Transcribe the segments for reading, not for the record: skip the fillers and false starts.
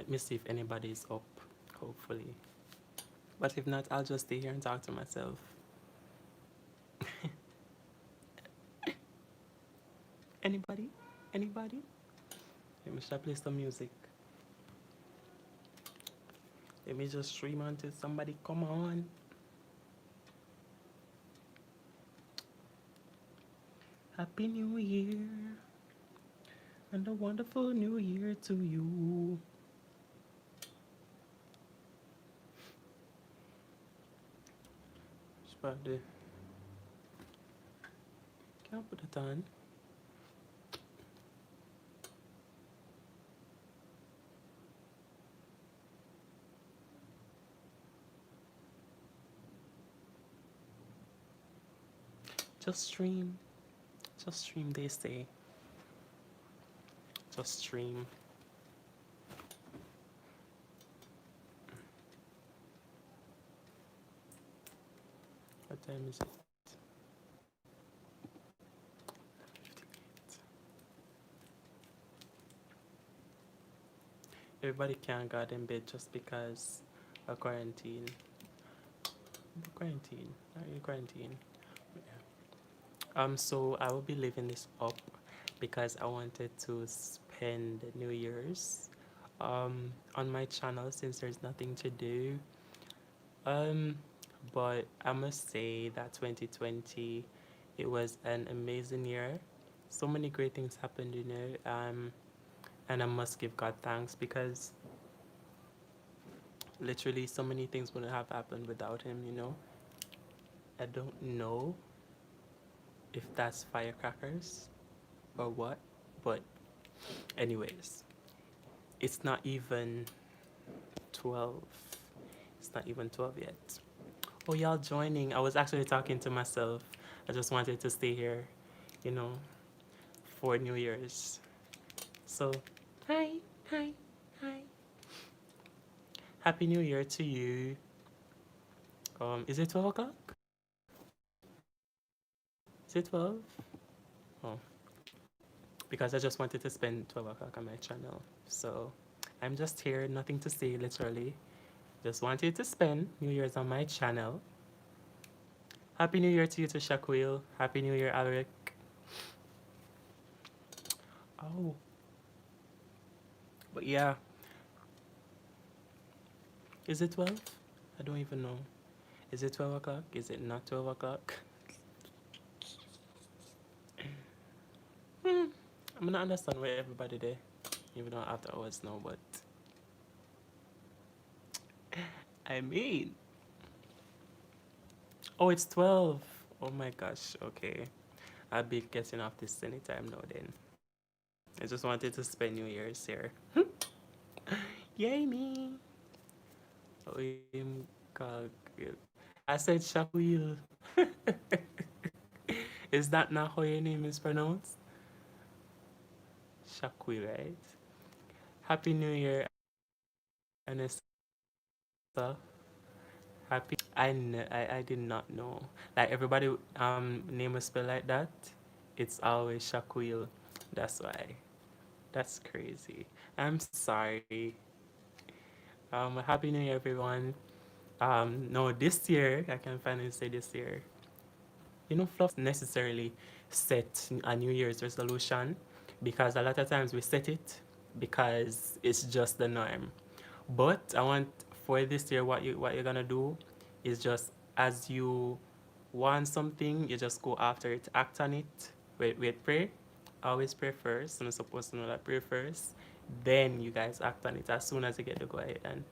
Let me see if anybody's up, hopefully. But if not, I'll just stay here and talk to myself. Anybody? Anybody? Let me start play some music. Let me just stream until somebody come on. Happy New Year and a wonderful New Year to you. Can't put it on. Just stream, they say. Just stream. What time is it? 58. Everybody can't go in bed just because of quarantine. Quarantine? Are you quarantine? So I will be leaving this up because I wanted to spend New Year's on my channel since there's nothing to do. But I must say that 2020, it was an amazing year. So many great things happened, you know, and I must give God thanks because literally so many things wouldn't have happened without him, you know. I don't know if that's firecrackers or what, but anyways, it's not even 12. It's not even 12 yet. Oh, y'all joining. I was actually talking to myself. I just wanted to stay here, you know, for New Year's. So, hi. Happy New Year to you. Is it 12 o'clock? Is it 12? Oh, because I just wanted to spend 12 o'clock on my channel. So, I'm just here, nothing to say, literally. Just wanted to spend New Year's on my channel. Happy New Year to you, to Shaquille. Happy New Year, Alric. Oh. But yeah. Is it 12? I don't even know. Is it 12 o'clock? Is it not 12 o'clock? I'm gonna understand where everybody there. Even though after hours now, but I mean, oh, it's 12. Oh my gosh. Okay, I'll be getting off this anytime now. Then I just wanted to spend New Year's here. Yay me! Oh, I said Shaquille. Is that not how your name is pronounced? Shaquille, right? Happy New Year, Anessa. Happy. I did not know. Like everybody name was spelled like that. It's always Shaquille. That's why. That's crazy. I'm sorry. Happy New Year, everyone. No, this year I can finally say this year. You know, Fluff necessarily set a New Year's resolution because a lot of times we set it because it's just the norm. But I want for this year, what you're gonna do is just as you want something, you just go after it, act on it. Wait, pray. Always pray first. I'm supposed to know that pray first. Then you guys act on it as soon as you get to go ahead and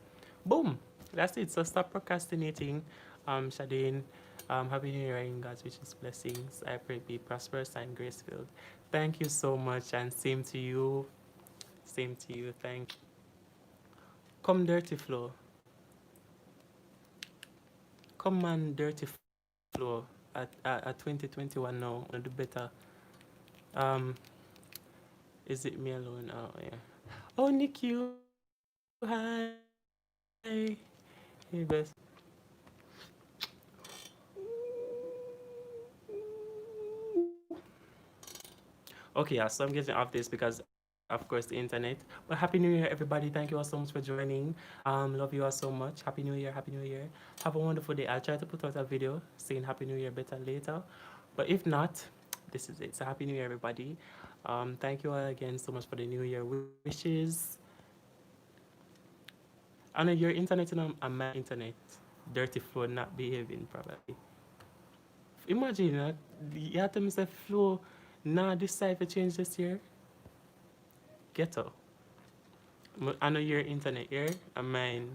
boom. That's it. So stop procrastinating. Shadeen, happy New Year in God's richest blessings. I pray be prosperous and grace filled. Thank you so much, and same to you. Same to you. Thank you. Come dirty flow. Come on, dirty flow at 2021 now. I'll do better. Um, is it me alone? Oh yeah. Oh, Nick, you. Hi. Hey, best. Okay, yeah. So I'm getting off this because of course, the internet. But Happy New Year, everybody. Thank you all so much for joining. Love you all so much. Happy New Year, Happy New Year. Have a wonderful day. I'll try to put out a video saying Happy New Year better later. But if not, this is it. So Happy New Year, everybody. Thank you all again so much for the New Year wishes. I know your internet and my internet, dirty flow not behaving probably. Imagine that you have to miss a flow now decide to change this year. Ghetto. I know your internet here and mine.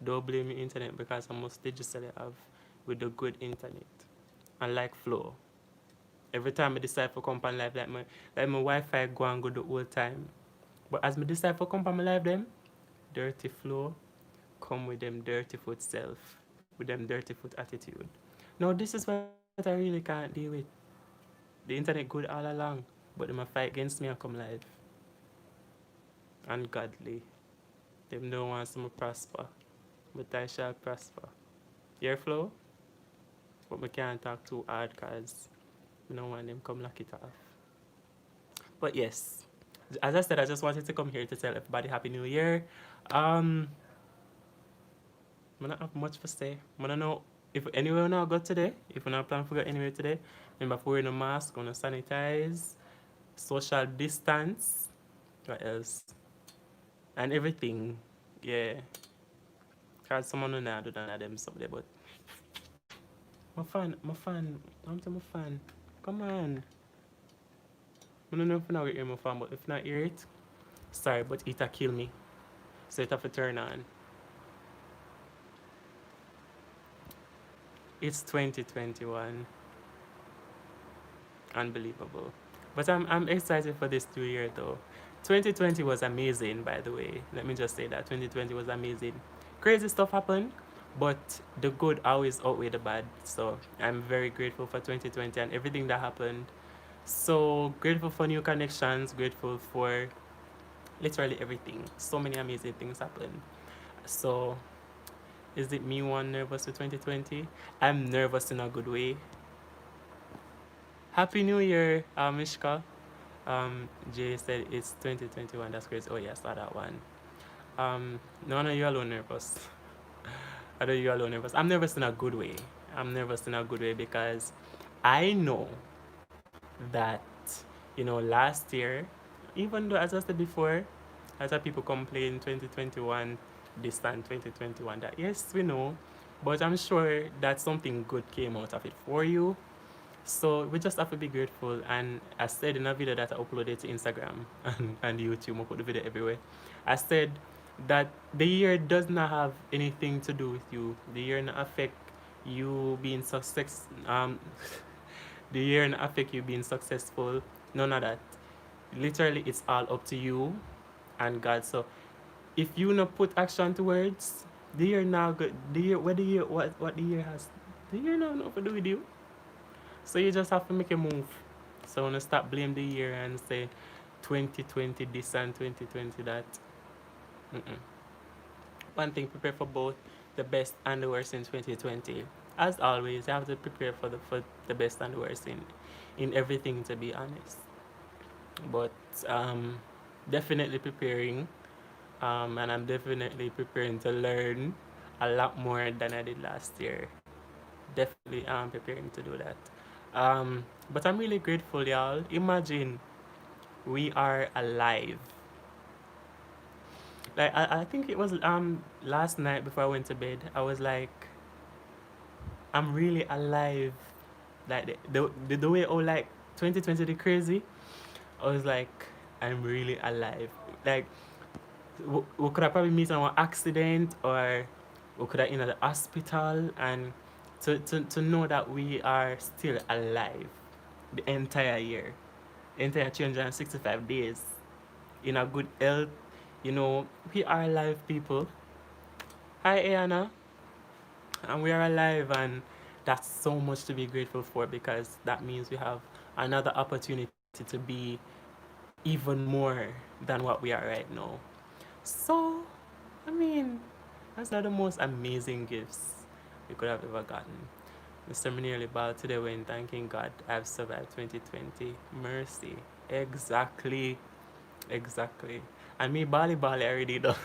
Don't blame your internet because I must digitally have with the good internet. And like flow. Every time I decide for come on live, like my Wi-Fi go and go the whole time. But as I decide for come on my live them, dirty flow come with them dirty foot self, with them dirty foot attitude. Now this is what I really can't deal with. The internet good all along, but they might fight against me and come live. Ungodly. Them don't want me to prosper, but I shall prosper. Your flow? But we can't talk too hard because we don't want them come lock it off. But yes, as I said, I just wanted to come here to tell everybody Happy New Year. I don't have much to say. I don't know if anywhere now go today, if we not plan to go anywhere today, remember for wearing a mask, gonna sanitize, social distance, what else? And everything. Yeah. Cause someone will not do none of them someday, but my fan, I'm to my fan. Come on. I don't know if I not hear my fan, but if not hear it, sorry, but it'll kill me. So it have to turn on. It's 2021. Unbelievable. But I'm excited for this new year though. 2020 was amazing, by the way. Let me just say that 2020 was amazing. Crazy stuff happened, but the good always outweigh the bad. So I'm very grateful for 2020 and everything that happened. So grateful for new connections, grateful for literally everything. So many amazing things happened. So is it me one nervous with 2020? I'm nervous in a good way. Happy New Year, Mishka. Jay said it's 2021. That's great. Oh, yeah, I saw that one. No, you're alone nervous. I know you're alone nervous. I'm nervous in a good way. I'm nervous in a good way because I know that, last year, even though, as I said before, as people complain 2021, this time 2021, that yes, we know, but I'm sure that something good came out of it for you. So we just have to be grateful. And I said in a video that I uploaded to Instagram and YouTube, I put the video everywhere. I said that the year does not have anything to do with you. The year not affect you being success. The year not affect you being successful. None of that. Literally, it's all up to you and God. So if you not put action towards the year now, good. The year what the year has. The year now nothing to do with you. So you just have to make a move. So I want to stop blame the year and say 2020 this and 2020 that. Mm-mm. One thing, prepare for both the best and the worst in 2020. As always, you have to prepare for the best and the worst in everything, to be honest. But definitely preparing, and I'm definitely preparing to learn a lot more than I did last year. Definitely preparing to do that. But I'm really grateful, y'all. Imagine we are alive. Like I think it was last night before I went to bed. I was like, I'm really alive. Like the way like 2020 the crazy. I was like, I'm really alive. Like we could have probably missed an accident or we could have in the hospital, and to know that we are still alive the entire year, entire 365 days in a good health. We are alive, people. Hi, Ayana. And we are alive, and that's so much to be grateful for because that means we have another opportunity to be even more than what we are right now. So, I mean, that's not the most amazing gifts we could have ever gotten. Mr. Nearly bowed today when thanking God I've survived 2020. Mercy. Exactly. Exactly. And me Bali Bali already though.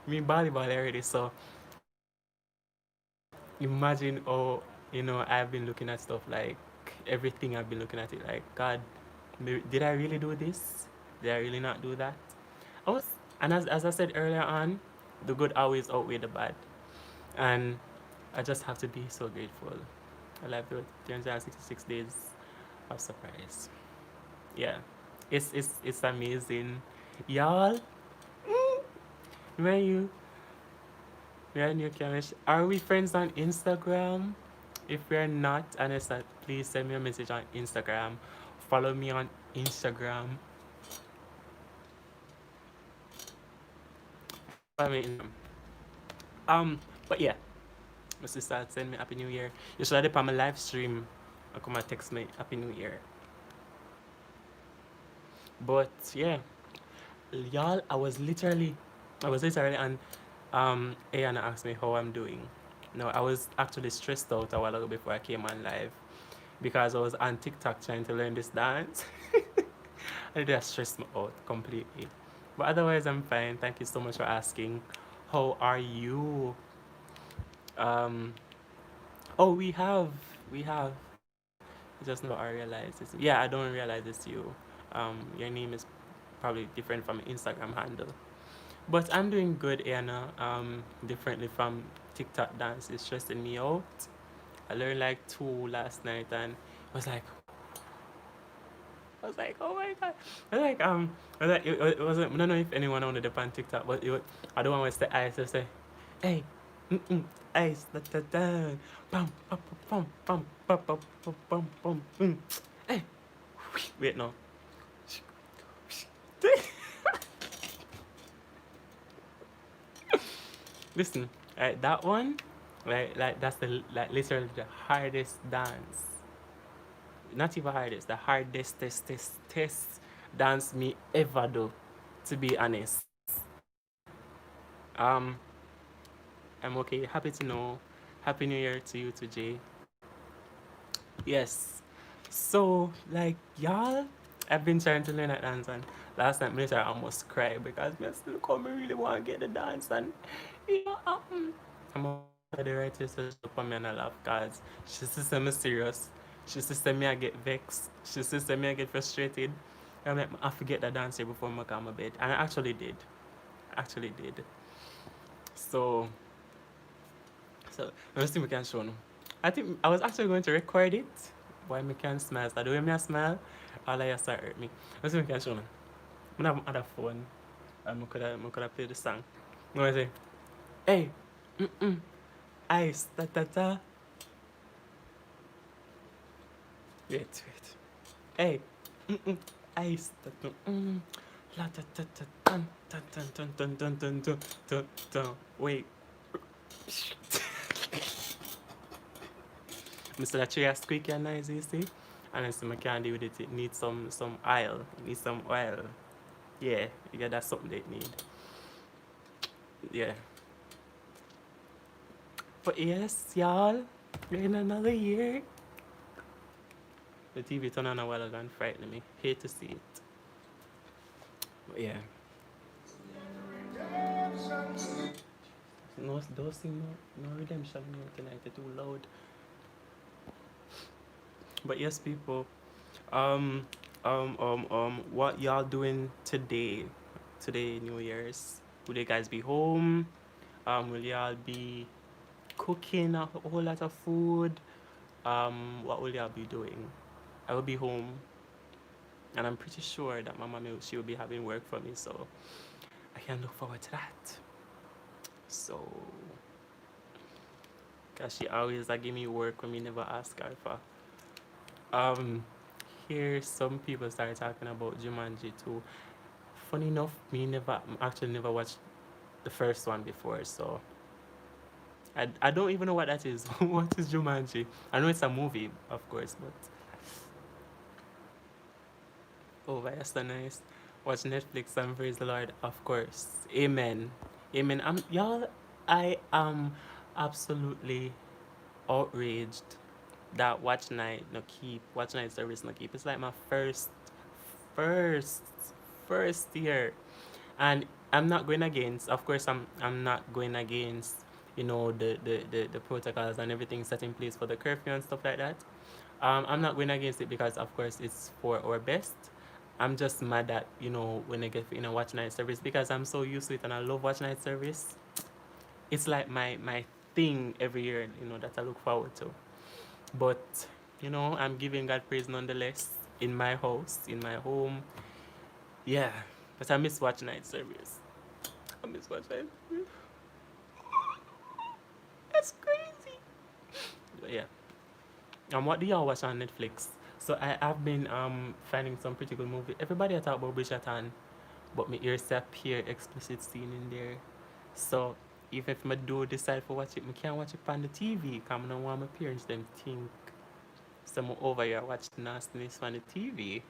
Me Bali Bali already. So imagine, oh, I've been looking at stuff like everything. I've been looking at it like, God, did I really do this? Did I really not do that? I was, and as I said earlier on, the good always outweigh the bad. And I just have to be so grateful. I love the 366 days of surprise. Yeah. It's amazing. Y'all, when you can, are we friends on Instagram? If we're not, and it's not, please send me a message on Instagram. Follow me on Instagram. Follow me on but yeah, my sister send me Happy New Year. You should have on my live stream. I come and text me Happy New Year. But yeah, y'all, I was literally on Ayana asked me how I'm doing. No, I was actually stressed out a while ago before I came on live because I was on TikTok trying to learn this dance. And it just stressed me out completely. But otherwise I'm fine. Thank you so much for asking. How are you? Um oh we have just never I realize it's yeah, I don't realize it's you. Your name is probably different from Instagram handle. But I'm doing good, Anna. Differently from TikTok dance is stressing me out. I learned like two last night, and oh my god. I was like, it wasn't. I don't know if anyone on the Japan TikTok, but I don't want to say ice. Just say, hey, ice, da da da, bum, bum, bum, bum, bum, bum, bum, bum, bum, bum. Hey, wait, no. Listen, right, that one, like that's the like literally the hardest dance. Not even hardest, the hardest test dance me ever do. To be honest, um, I'm okay. Happy to know. Happy New Year to you, to Jay. Yes. So like y'all, I've been trying to learn that dance, and last night I almost cried because I still come really want to get the dance, and I'm the right sister for me and I laugh because she said me serious. She said me I get vexed. She said me I get frustrated. I'm like, I forget the dance here before I come to bed. And I actually did. Actually did. So let's see if we can show now. I think I was actually going to record it. Why me can smile? So the way me I smile, all I start hurt me. Let's see if we can show now. I have other phone. And I could have played the song. I'm going to say, hey, ice, ta ta ta. Wait. Hey, ice, ta ta, la ta ta ta, dun, dun, dun, dun, dun, dun, dun, dun, dun, dun. Wait. Mr. that tree squeaky and noisy, you see? And I see I can't deal with it. It needs some oil. It needs some oil. Yeah, that's something they need. Yeah. But yes, y'all, we're in another year. The TV turned on a while ago and frightened me. Hate to see it. But yeah. No, don't sing no redemption no tonight. It's too loud. But yes, people. Um, what y'all doing today? Today, New Year's. Will you guys be home? Will y'all be cooking a whole lot of food? What will y'all be doing? I will be home, and I'm pretty sure that my mommy she will be having work for me, so I can look forward to that. So, cause she always like give me work when me never ask her for. Um, here some people start talking about Jumanji too. Funny enough, me never actually never watched the first one before, so I don't even know what that is. What is Jumanji? I know it's a movie, of course, but oh, that's so nice. Watch Netflix and praise the Lord, of course. Amen. Amen. Y'all, I am absolutely outraged that watch night service no keep. It's like my first first year. And I'm not going against, of course, I'm not going against, the protocols and everything set in place for the curfew and stuff like that. I'm not going against it because, of course, it's for our best. I'm just mad that, when I get watch night service, because I'm so used to it and I love watch night service. It's like my thing every year, that I look forward to. But, I'm giving God praise nonetheless in my house, in my home. Yeah, but I miss watch night service. I miss watch night service. That's crazy. But yeah. What do y'all watch on Netflix? So I've been finding some pretty good movie. Everybody I talk about Bridgerton, but my ears say appear explicit scene in there. So even if I do decide to watch it, I can't watch it on the TV because I don't want my parents them think some over here watch nastiness on the TV.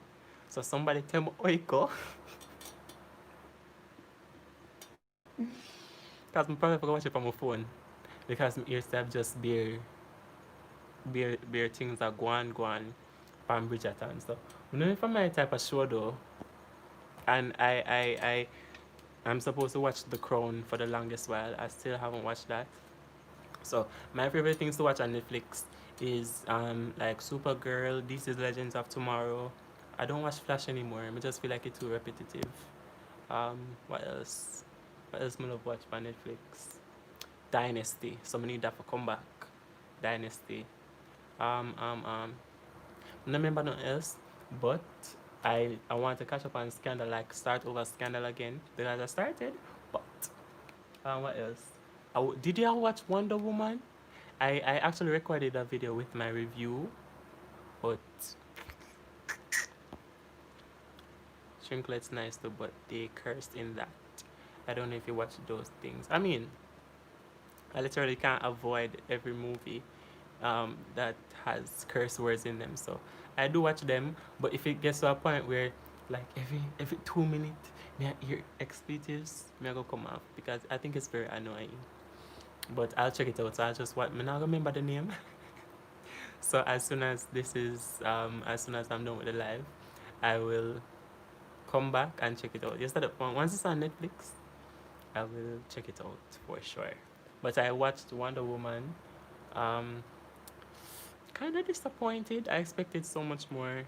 So somebody tell me oiko. Because I'm probably gonna watch it on my phone. Because my ears have just bare things that go on from Bridgerton. So you know if I'm my type of show though, and I'm supposed to watch The Crown for the longest while. I still haven't watched that. So my favorite things to watch on Netflix is like Supergirl, This is Legends of Tomorrow. I don't watch Flash anymore. I just feel like it's too repetitive. What else? What else I love watch on Netflix? Dynasty. So I need that for come back. Dynasty. I don't remember nothing else, but I want to catch up on Scandal, like start over Scandal again because I started. But what else? Did you all watch Wonder Woman? I actually recorded a video with my review, but Shrinklet's nice too, but they cursed in that. I don't know if you watch those things. I mean, I literally can't avoid every movie that has curse words in them. So I do watch them, but if it gets to a point where like every 2 minutes me I hear expletives, me I go come off because I think it's very annoying. But I'll check it out. So I'll just what me not remember the name. So as soon as I'm done with the live, I will come back and check it out. Yesterday once it's on Netflix, I will check it out for sure. But I watched Wonder Woman. Um, Kind of disappointed. I expected so much more.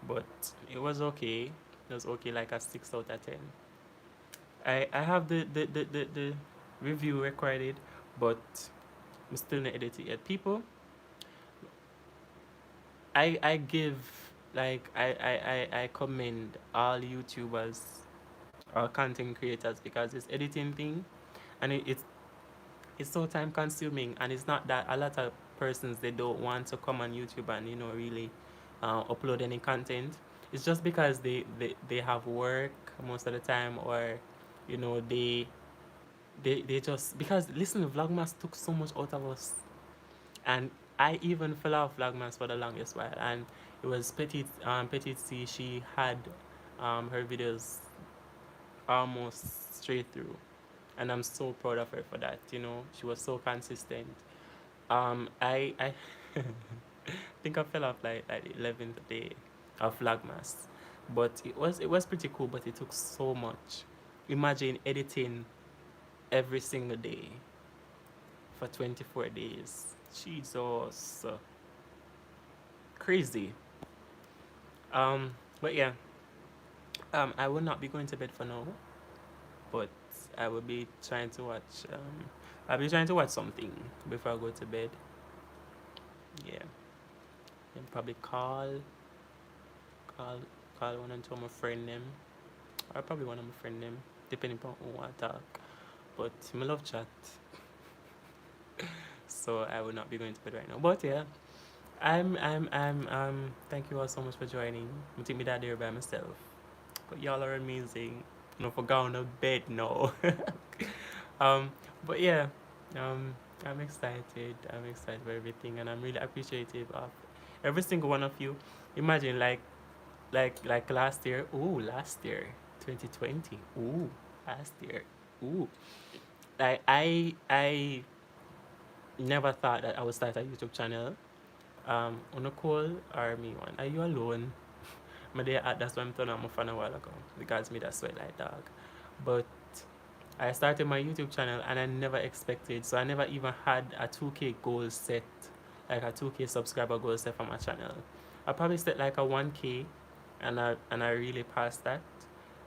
But it was okay. It was okay, like a 6 out of 10. I have the review recorded, but I'm still not edited yet. People, I give like I commend all YouTubers or content creators because it's editing thing, and it's so time consuming, and it's not that a lot of persons they don't want to come on YouTube and really upload any content. It's just because they have work most of the time, or they just because listen, Vlogmas took so much out of us, and I even fell off Vlogmas for the longest while, and it was Petite C. She had her videos almost straight through, and I'm so proud of her for that. She was so consistent. I think I fell off like the 11th day of Vlogmas, but it was pretty cool. But it took so much. Imagine editing every single day for 24 days. Jesus, crazy. But yeah, I will not be going to bed for now, but I will be trying to watch. I'll be trying to watch something before I go to bed. Yeah, and probably call, call one or two of my friend them, or probably one of my friend them, depending on who I talk. But I love chat, so I will not be going to bed right now. But yeah, thank you all so much for joining. I'm taking me that there by myself. But y'all are amazing. No, for going to bed no. um, but yeah, I'm excited. I'm excited for everything, and I'm really appreciative of every single one of you. Imagine like last year. Ooh, last year, 2020. Ooh, last year. Ooh, I never thought that I would start a YouTube channel. On a call or me one. Are you alone? that's why I'm turning on my phone a while ago because me that sweat like dog. But I started my YouTube channel and I never expected, so I never even had a 2K goal set, like a 2K subscriber goal set for my channel. I probably set like a 1K, and I really passed that,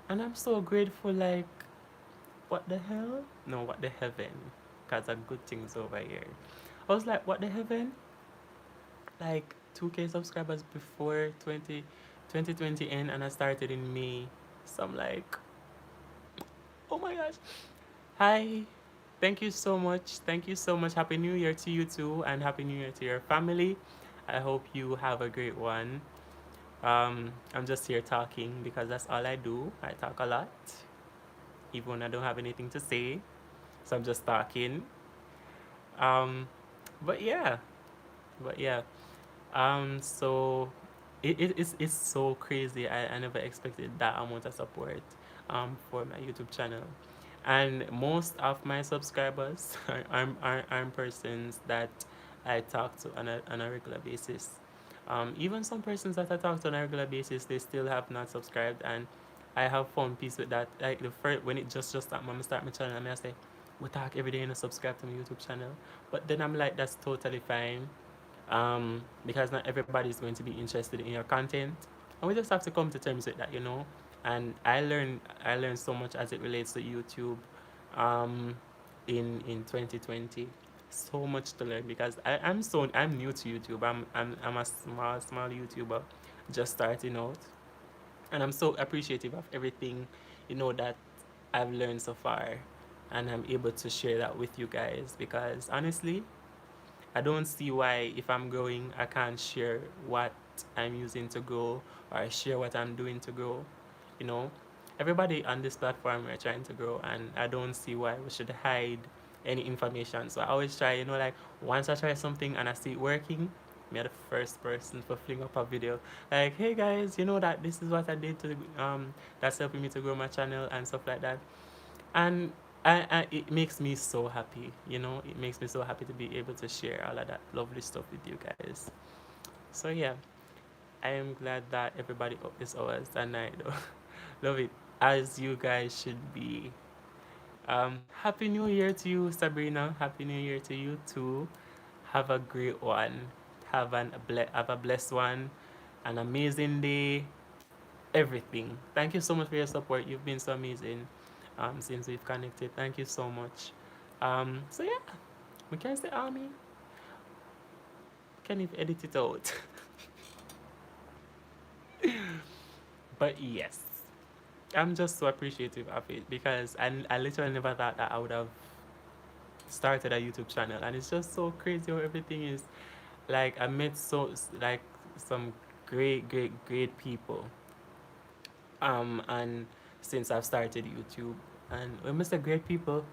and I'm so grateful. Like, what the hell? No, what the heaven? Cause a good things over here. I was like, what the heaven? Like 2K subscribers before 2020 end, and I started in May. So I'm like, oh my gosh. Hi. Thank you so much. Thank you so much. Happy New Year to you too, and Happy New Year to your family. I hope you have a great one. I'm just here talking because that's all I do. I talk a lot, even when I don't have anything to say. So I'm just talking. Um, but yeah, but yeah. So it's so crazy. I never expected that amount of support for my YouTube channel. And most of my subscribers are persons that I talk to on a regular basis. Even some persons that I talk to on a regular basis, they still have not subscribed, and I have found peace with that. Like the first when it just start, mama start my channel, and I say, we talk every day and I subscribe to my YouTube channel. But then I'm like, that's totally fine, because not everybody is going to be interested in your content, and we just have to come to terms with that. And I learned so much as it relates to YouTube, um, in 2020. So much to learn because I'm new to YouTube. I'm a small YouTuber, just starting out, and I'm so appreciative of everything, that I've learned so far, and I'm able to share that with you guys because honestly, I don't see why, if I'm growing, I can't share what I'm using to grow, or share what I'm doing to grow. You know, everybody on this platform are trying to grow, and I don't see why we should hide any information. So I always try, like once I try something and I see it working, me are the first person to fling up a video like, hey guys, that this is what I did to that's helping me to grow my channel and stuff like that. And it makes me so happy. It makes me so happy to be able to share all of that lovely stuff with you guys. So yeah, I am glad that everybody is ours, and I love it, as you guys should be. Happy New Year to you, Sabrina. Happy New Year to you too. Have a great one. Have a blessed one, an amazing day, everything. Thank you so much for your support. You've been so amazing, since we've connected. Thank you so much. So yeah, we can say army. Can even edit it out. But yes, I'm just so appreciative of it because I literally never thought that I would have started a YouTube channel, and it's just so crazy how everything is. Like I met like some great people, and since I've started YouTube, and when I say great people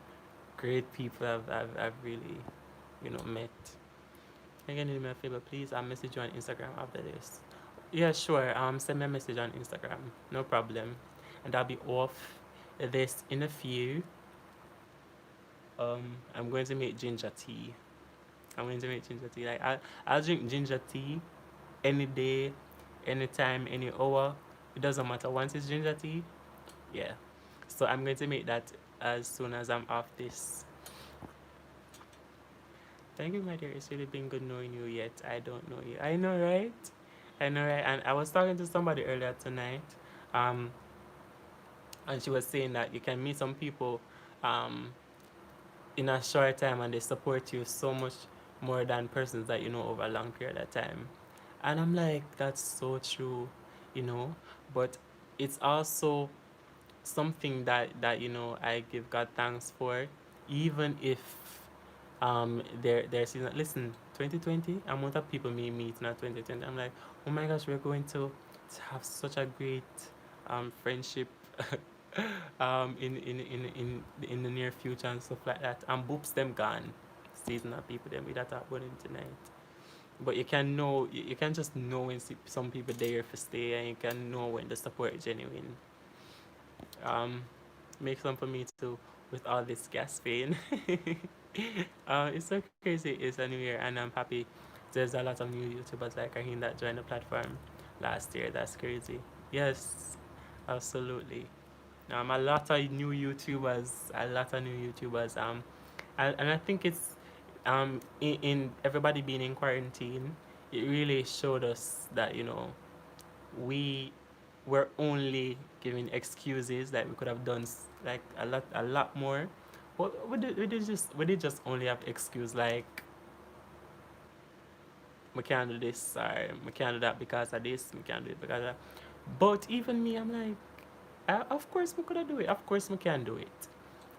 I've really, met. Can you do me a favor, please? I'll message you on Instagram after this. Yeah, sure. Send me a message on Instagram. No problem. And I'll be off this in a few. I'm going to make ginger tea. I'm going to make ginger tea. Like I'll drink ginger tea any day, anytime, any hour. It doesn't matter. Once it's ginger tea, yeah. So I'm going to make that as soon as I'm off this. Thank you, my dear. It's really been good knowing you, yet I don't know you. I know, right? I know, right? And I was talking to somebody earlier tonight, um, and she was saying that you can meet some people, um, in a short time, and they support you so much more than persons that you know over a long period of time. And I'm like, that's so true, you know. But it's also something that I give God thanks for, even if there's listen, 2020 amount of people me meet in 2020. I'm like, oh my gosh, we're going to have such a great friendship in the near future and stuff like that. And boops, them gone. Seasonal people them with that talk about them tonight. But you can just know when some people there for stay, and you can know when the support is genuine. Um, Make some for me too with all this gasping. It's so crazy. It's a new year, and I'm happy. There's a lot of new YouTubers like Raheen that joined the platform last year. That's crazy. Yes, absolutely. A lot of new YouTubers. And I think it's in everybody being in quarantine, it really showed us that we were only giving excuses that we could have done like a lot more. But we did just only have excuse like we can't do this or we can't do that because of this, we can't do it because of that. But even me, I'm like, of course we could have do it. Of course we can do it.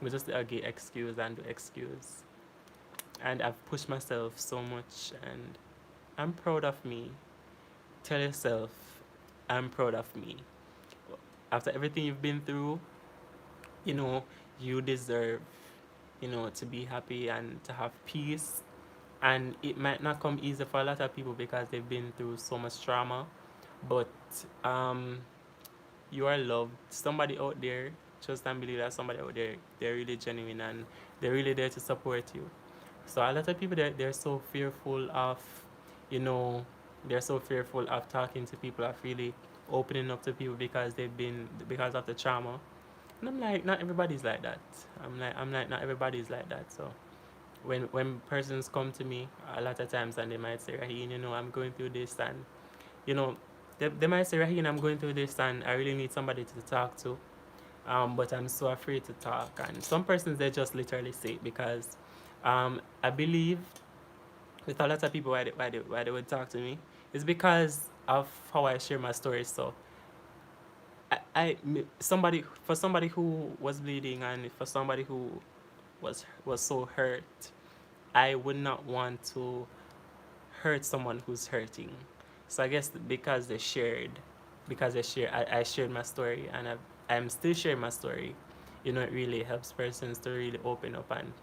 We just get excuse and do excuse. And I've pushed myself so much, and I'm proud of me. Tell yourself, I'm proud of me. After everything you've been through, you know, you deserve, to be happy and to have peace. And it might not come easy for a lot of people because they've been through so much trauma. But um, you are loved. Somebody out there, trust and believe that somebody out there, they're really genuine and they're really there to support you. So a lot of people they're so fearful of, you know, they're so fearful of talking to people, of really opening up to people because of the trauma. And I'm like, not everybody's like that. I'm like, not everybody's like that. So when persons come to me a lot of times and they might say, Raheen, I'm going through this, and you know, they might say, Raheen, I'm going through this and I really need somebody to talk to. But I'm so afraid to talk. And some persons they just literally say it because I believe with a lot of people why they would talk to me is because of how I share my story. So somebody who was bleeding and for somebody who was so hurt, I would not want to hurt someone who's hurting. So I guess because I shared my story, and I'm still sharing my story. It really helps persons to really open up, and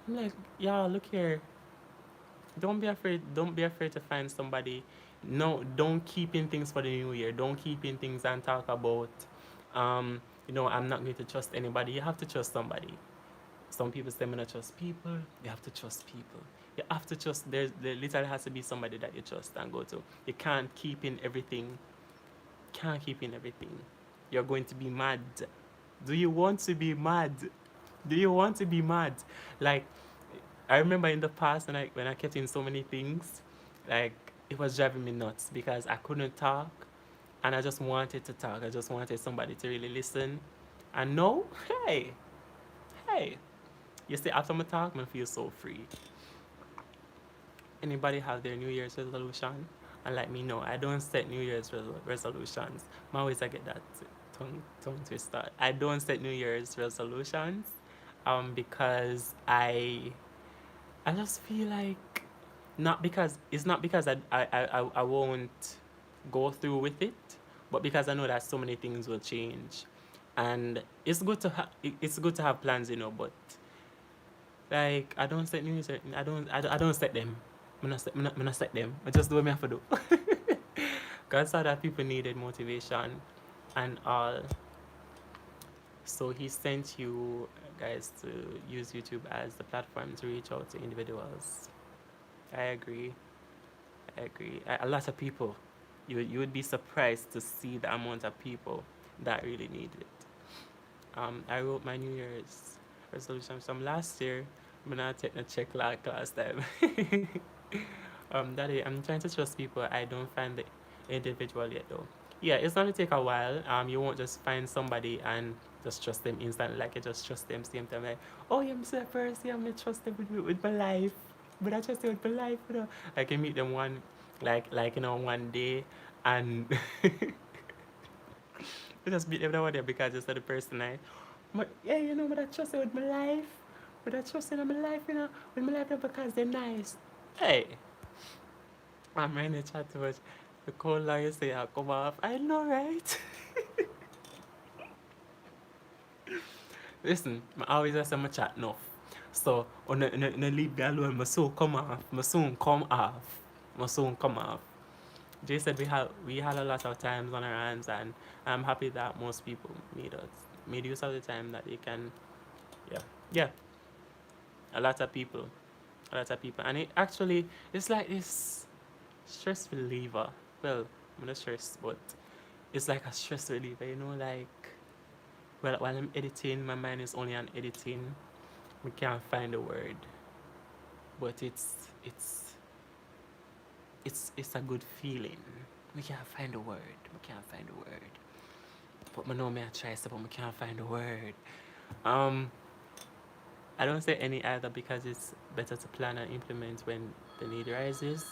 I'm like, yeah, look here. Don't be afraid. Don't be afraid to find somebody. No, don't keep in things for the new year. Don't keep in things and talk about. I'm not going to trust anybody. You have to trust somebody. Some people say, I'm not trust people. You have to trust people. You have to trust. There literally has to be somebody that you trust and go to. You can't keep in everything. Can't keep in everything. You're going to be mad. Do you want to be mad? Do you want to be mad? Like, I remember in the past when I kept in so many things, like it was driving me nuts because I couldn't talk, and I just wanted to talk. I just wanted somebody to really listen. And no, hey, you see, after my talk, I feel so free. Anybody have their New Year's resolution? And let me know. I don't set New Year's resolutions. My always I get that tongue twister. I don't set New Year's resolutions, because I just feel like it's not because I won't go through with it, but because I know that so many things will change, and it's good to have plans, but like I don't set New Year's. I don't set them. I'm not set them. I just do what I have to do. God saw that people needed motivation and all. So he sent you guys to use YouTube as the platform to reach out to individuals. I agree. I agree. A lot of people, you would be surprised to see the amount of people that really need it. I wrote my New Year's resolution from last year. I'm not taking a check like last time. Daddy, I'm trying to trust people. I don't find the individual yet though. Yeah, it's gonna take a while. You won't just find somebody and just trust them instantly. Like you just trust them same time. Like, oh, yeah, I'm so first. Yeah, I'm gonna trust them with my life. But I trust them with my life. Like you meet them one day, and you just meet them that one day because you're the person. But yeah, but I trust them with my life. But I trust them with my life. With my life because they're nice. Hey, I'm ready to chat too much. The cold line say I come off. I know, right? Listen, I always say I'm chat enough. So, no leave me alone. My soon come off. My soon come off. My soon come off. Jay said we had a lot of times on our hands, and I'm happy that most people made use of the time that they can. Yeah, yeah. A lot of people, and it's like this stress reliever. Well, I'm not stressed, but it's like a stress reliever, you know, like, well, while I'm editing, my mind is only on editing. We can't find a word, but it's a good feeling. We can't find a word. We can't find a word. But I know me I try so, but we can't find a word. Um, I don't say any either because it's better to plan and implement when the need rises.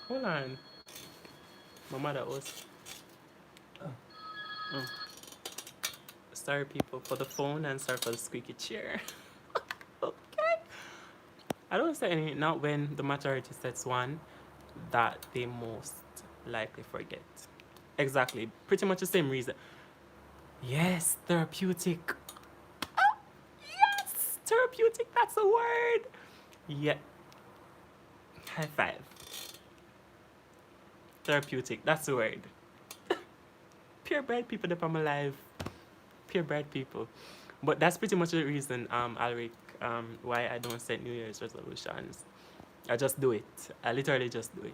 Hold on. My mother was. Oh. Sorry, people, for the phone and sorry for the squeaky chair. Okay. I don't say any, not when the majority sets one that they most likely forget. Exactly. Pretty much the same reason. Yes, therapeutic. Oh, yes, therapeutic. That's a word. Yeah. High five. Therapeutic. That's the word. Purebred people that I'm alive. Purebred people. But that's pretty much the reason, Alric, why I don't set New Year's resolutions. I just do it. I literally just do it.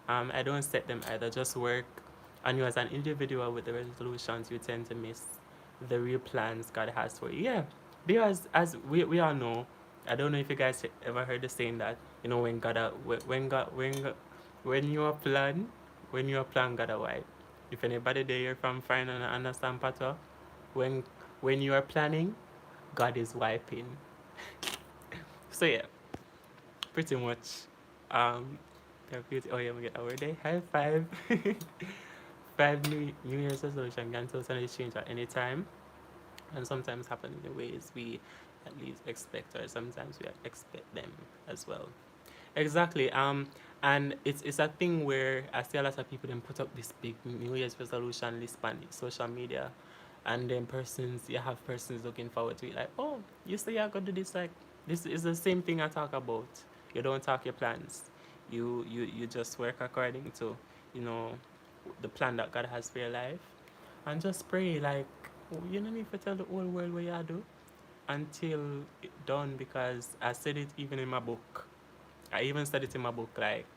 I don't set them either. Just work. And you as an individual with the resolutions, you tend to miss the real plans God has for you. Yeah, because as we all know, I don't know if you guys ever heard the saying that, you know, when you are plan God a wipe. If anybody there you're from fine and understand patois, when when you are planning, God is wiping. So yeah, pretty much. Um, oh yeah, we get our day. High five. Five New Year's resolution can totally change at any time, and sometimes happen in the ways we at least expect, or sometimes we expect them as well. Exactly. And it's a thing where I see a lot of people then put up this big New Year's resolution list on social media, and then you have persons looking forward to it like, oh, you say you're gonna do this, like this is the same thing I talk about. You don't talk your plans. You just work according to, you know, the plan that God has for your life, and just pray like, oh, you don't need to tell the whole world what you do until it done, because I said it even in my book. I even said it in my book, like,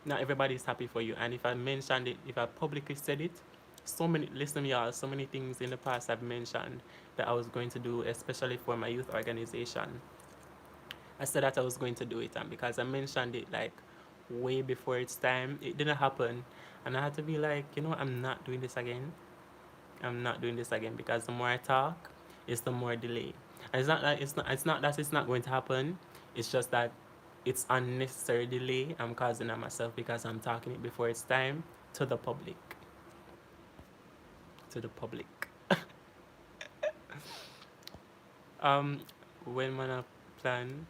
not everybody is happy for you. And if I mentioned it, if I publicly said it, listen, y'all, so many things in the past I've mentioned that I was going to do, especially for my youth organization. I said that I was going to do it, and because I mentioned it like way before its time, it didn't happen. And I had to be like, you know, I'm not doing this again. I'm not doing this again, because the more I talk, it's the more delay. And it's not that it's not going to happen. It's just that it's unnecessary delay I'm causing on myself because I'm talking it before it's time to the public. To the public. Um, when man a plan,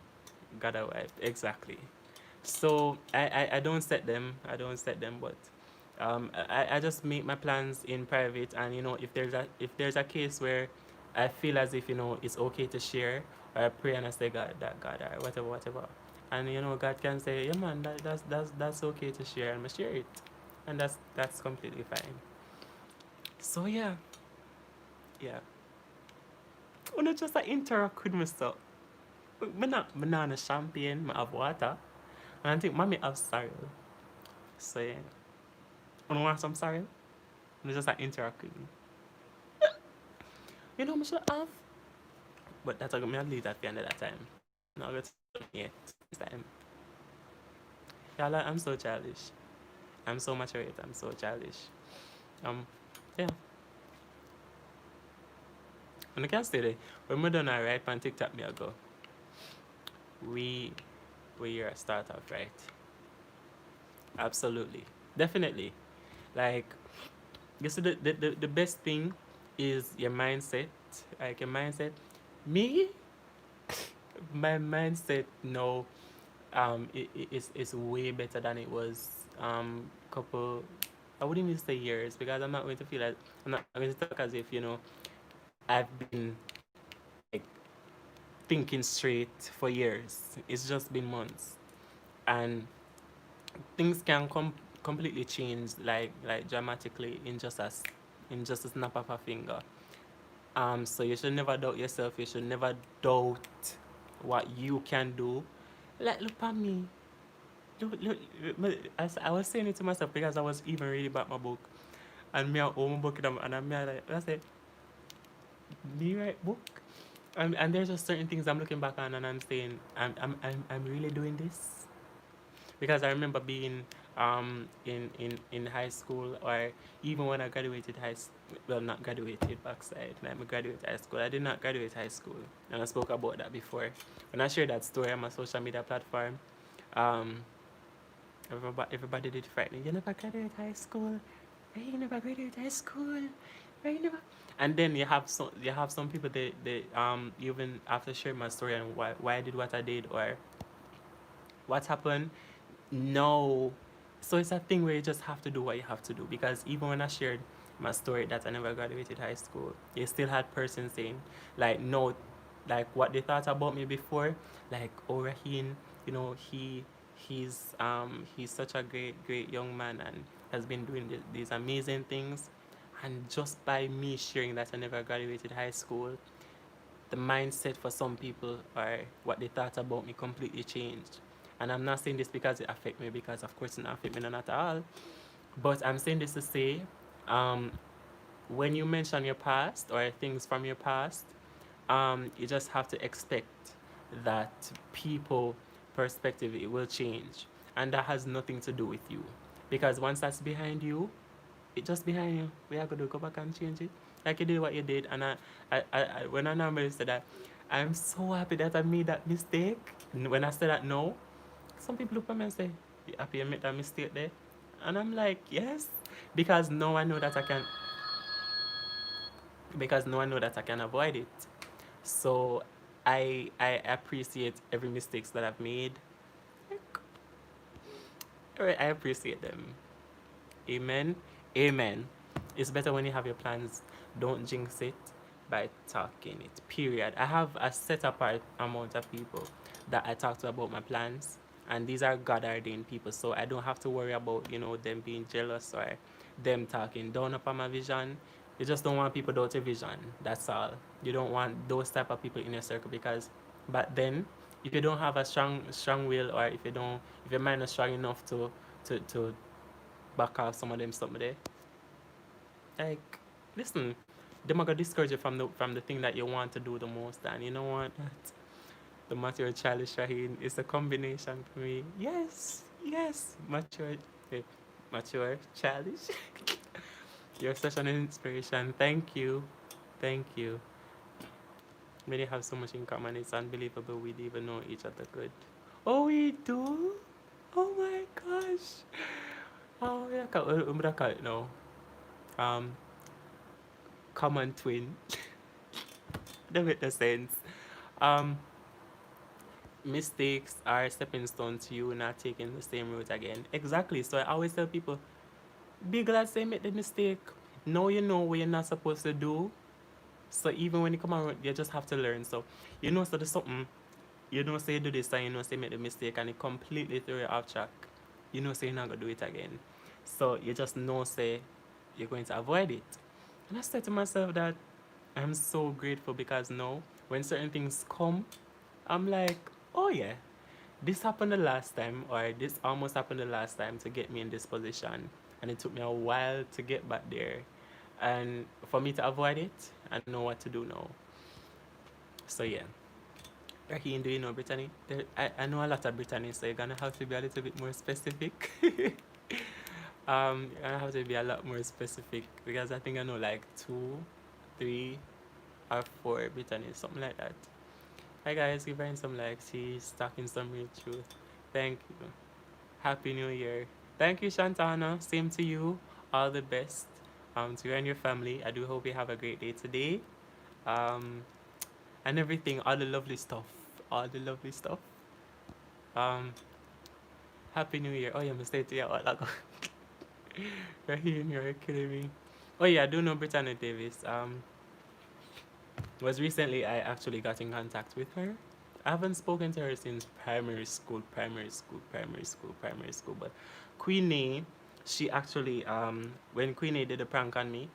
gotta wife. Exactly. So I don't set them. I don't set them, but I just make my plans in private. And you know, if there's a case where I feel as if, you know, it's okay to share, I pray and I say, God, or whatever. And you know, God can say, yeah man, that's okay to share, and I share it. And that's completely fine. So yeah, yeah. Wanna just interact with myself. Me not banana champagne, I have water. And I think mommy have sorrel. So yeah. Wanna want some sorrel? And just interact with me. You know, I should have. But that's gonna leave at the end of that time. Not gonna tell me yet this time. Yeah, like, I'm so childish. I'm so mature yet. I'm so childish. Um, yeah. And I can stay there. When we done right on TikTok, me I go. We are a startup, right? Absolutely. Definitely. Like, you see, the best thing is your mindset. Like, your mindset. Me, my mindset now, is way better than it was couple, I wouldn't even say years, because I'm not going to feel like, I'm not going to talk as if, you know, I've been like thinking straight for years. It's just been months. And things can completely change, like dramatically, in just a snap of a finger. So you should never doubt yourself. You should never doubt what you can do. Like, look at me. I was saying it to myself because I was even reading about my book. And me I own my book and I said, me write book? And there's just certain things I'm looking back on and I'm saying, I'm really doing this? Because I remember being in high school, or even when I graduated high school, well, not graduated, backside, like I graduated high school. I did not graduate high school, and I spoke about that before. When I shared that story on my social media platform, um, everybody did frighten me. You never graduate high school? Right? You never graduate high school? Right? You never. And then you have some people they even after sharing my story and why I did what I did or what happened. No. So it's a thing where you just have to do what you have to do, because even when I shared my story that I never graduated high school, you still had persons saying like no, like what they thought about me before, like, oh, Raheen, you know, he's such a great young man and has been doing these amazing things, and just by me sharing that I never graduated high school, the mindset for some people or what they thought about me completely changed. And I'm not saying this because it affect me, because of course it not affect me none at all. But I'm saying this to say, um, when you mention your past or things from your past, you just have to expect that people perspective it will change, and that has nothing to do with you, because once that's behind you, it just behind you. We are going to go back and change it. Like you did what you did. And when I normally say that, I'm so happy that I made that mistake. And when I say that no, some people look at me and say, you happy you made that mistake there? And I'm like, yes. Because now I know that I can, because now I know that I can avoid it. So I appreciate every mistakes that I've made. I appreciate them. Amen. Amen. It's better when you have your plans. Don't jinx it by talking it. Period. I have a set apart amount of people that I talk to about my plans, and these are God ordained people. So I don't have to worry about, you know, them being jealous or them talking down upon my vision. You just don't want people without a vision. That's all. You don't want those type of people in your circle, because but then if you don't have a strong will, or if your mind is strong enough to back off some of them something there. Like, listen, them are gonna discourage you from the thing that you want to do the most. And you know what? The mature childish Raheen is a combination for me. Yes, yes, eh, mature childish. You're such an inspiration. Thank you, thank you. Many have so much in common. It's unbelievable we'd even know each other good. Oh, we do. Oh my gosh. Oh, yeah, I call it now. Um, common twin. That make no sense. Um, Mistakes are stepping stones to you not taking the same route again. Exactly. So I always tell people, be glad say make the mistake. Now you know what you're not supposed to do. So even when you come around, you just have to learn. So you know, so there's something, you know, say you do this and you know, say make the mistake and it completely throw you off track. You know, say you're not gonna do it again. So you just know, say you're going to avoid it. And I said to myself that I'm so grateful, because now when certain things come, I'm like, oh yeah, this happened the last time, or this almost happened the last time to get me in this position. And it took me a while to get back there. And for me to avoid it, I know what to do now. So yeah. Raheen, do you know Brittany? I know a lot of Brittany, so you're gonna have to be a little bit more specific. You're gonna have to be a lot more specific, because I think I know like 2, 3, or 4 Brittany, something like that. Hi guys, give her some likes. She's talking some real truth. Thank you. Happy New Year. Thank you, Shantana. Same to you. All the best to you and your family. I do hope you have a great day today. Um, and everything, all the lovely stuff. All the lovely stuff. Um, Happy New Year. Oh, yeah, I'm stay to you all ago. Raheen, you're killing me. Oh, yeah, I do know Brittany Davis. Was recently I actually got in contact with her. I haven't spoken to her since primary school. But Queenie, she actually when Queenie did a prank on me,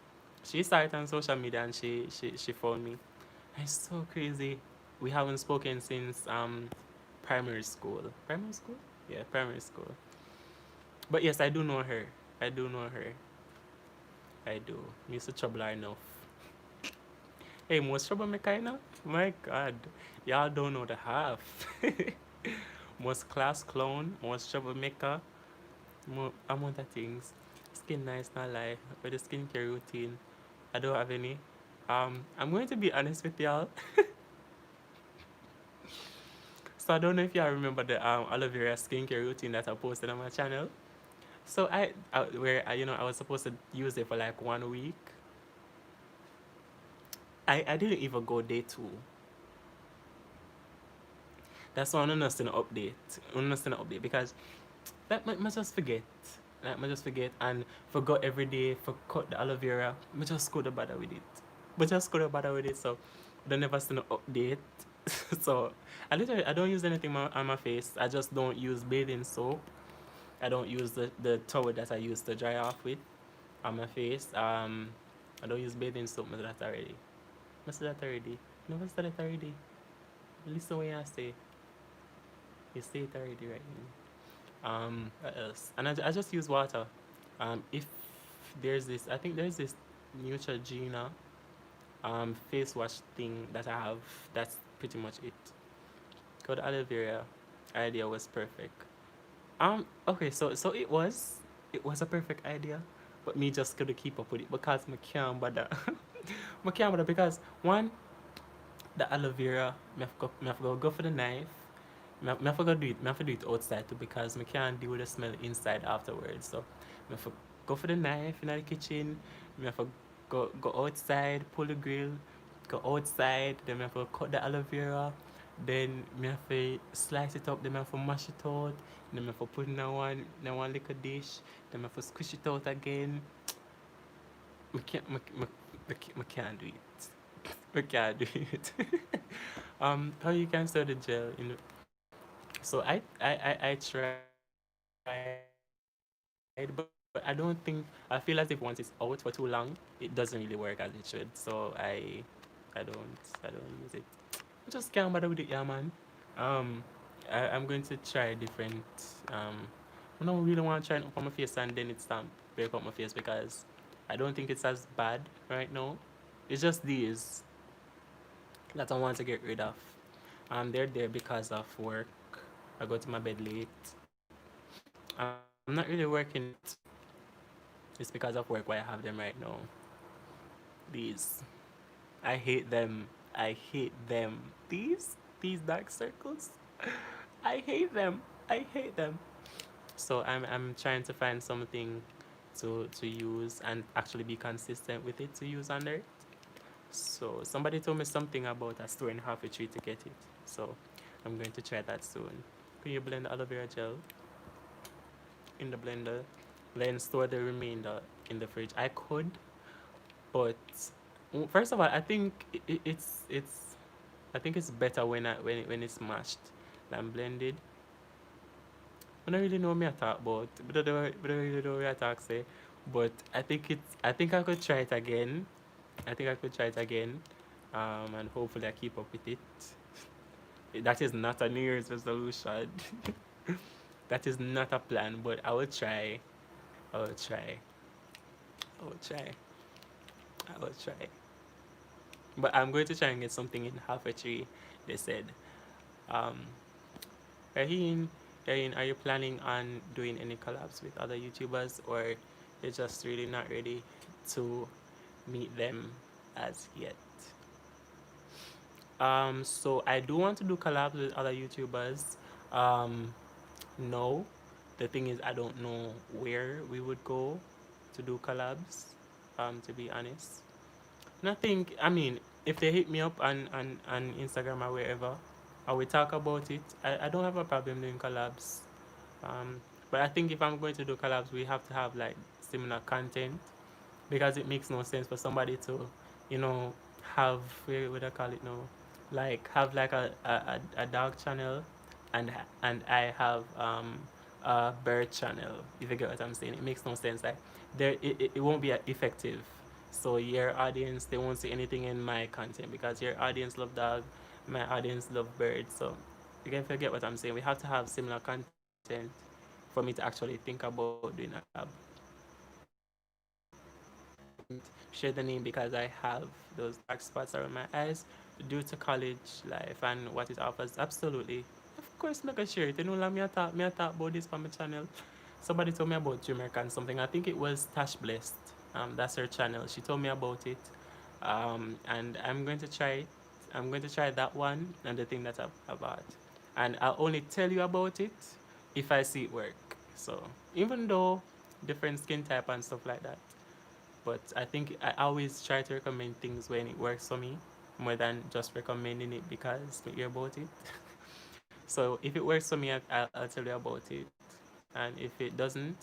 she saw it on social media and she phoned me. It's so crazy. We haven't spoken since primary school. Primary school? Yeah, primary school. But yes, I do know her. I do know her. I do. Me used to trouble her enough. Hey, most troublemaker, you know? My God. Y'all don't know the half. Most class clown, most troublemaker, more amount of things. Skin nice, not lie. With the skincare routine, I don't have any. I'm going to be honest with y'all. So I don't know if y'all remember the aloe vera skincare routine that I posted on my channel. So I was supposed to use it for like 1 week. I didn't even go day 2. That's why I'm not an update. I'm not an update because that might just forget. Like I just forget and forgot every day, forgot the aloe vera. I just go to bother with it. But just go to bother with it. So I never seen an update. So I don't use anything on my face. I just don't use bathing soap. I don't use the towel that I used to dry off with on my face. I don't use bathing soap. I said that already. I said that already. Never said that already. Listen what I say. You say it already right now. What else? And I just use water. If there's this, I think there's this Neutrogena face wash thing that I have. That's pretty much it. Got aloe vera idea was perfect. Okay, so it was a perfect idea, but me just couldn't keep up with it because I can't bother. I can't bother because one, the aloe vera, me have to go for the knife. Me have to do it. Me have to do it outside too because me can't deal with the smell inside afterwards. So me have to go for the knife in the kitchen. Me have to go outside, pull the grill, go outside. Then me have to cut the aloe vera. Then me have to slice it up. Then me have to mash it out. Then me have to put it in one little dish. Then me have to squish it out again. Me can't do it. We can't do it. How you can stir the gel in? So I tried, but I don't think I feel as if once it's out for too long, it doesn't really work as it should. So I don't use it. I just can't bother with it, yeah, man. Um, I'm going to try different. Um, I don't really want to try it up on my face and then it's break up my face because I don't think it's as bad right now. It's just these that I want to get rid of. They're there because of work. I go to my bed late. I'm not really working it. It's because of work why I have them right now. These. I hate them. I hate them. These dark circles. I hate them. I hate them. So I'm trying to find something to use and actually be consistent with it to use under it. So somebody told me something about a store in half a tree to get it. So I'm going to try that soon. Can you blend aloe vera gel in the blender? Then store the remainder in the fridge. I could, but first of all, I think it's I think it's better when it's mashed than blended. I don't really know what I talk about, but I don't really know what I talk say. But I think I could try it again. I think I could try it again, and hopefully I keep up with it. That is not a New Year's resolution. That is not a plan, but I will try. I will try. I will try. I will try. But I'm going to try and get something in half a tree. They said. Um, Raheen, Raheen, are you planning on doing any collabs with other YouTubers, or you're just really not ready to meet them as yet? So I do want to do collabs with other YouTubers. Um, no, the thing is I don't know where we would go to do collabs. To be honest, nothing. I mean, if they hit me up on Instagram or wherever, I will talk about it. I don't have a problem doing collabs. Um, but I think if I'm going to do collabs, we have to have like similar content because it makes no sense for somebody to, you know, have what would I call it now, like have like a dog channel, and I have a bird channel. If you get what I'm saying, it makes no sense. Like it won't be effective. So your audience, they won't see anything in my content because your audience love dog, my audience love birds. So you can forget what I'm saying. We have to have similar content for me to actually think about doing a collab. Share the name because I have those dark spots around my eyes due to college life and what it offers. Absolutely. Of course, I'm going to share it. You know, like me I talk about this on my channel. Somebody told me about Jamaica and something. I think it was Tash Blessed. That's her channel. She told me about it. And I'm going to try it. I'm going to try that one and the thing that I've bought. And I'll only tell you about it if I see it work. So even though different skin type and stuff like that, but I think I always try to recommend things when it works for me more than just recommending it because to hear about it. So if it works for me, I'll tell you about it. And if it doesn't,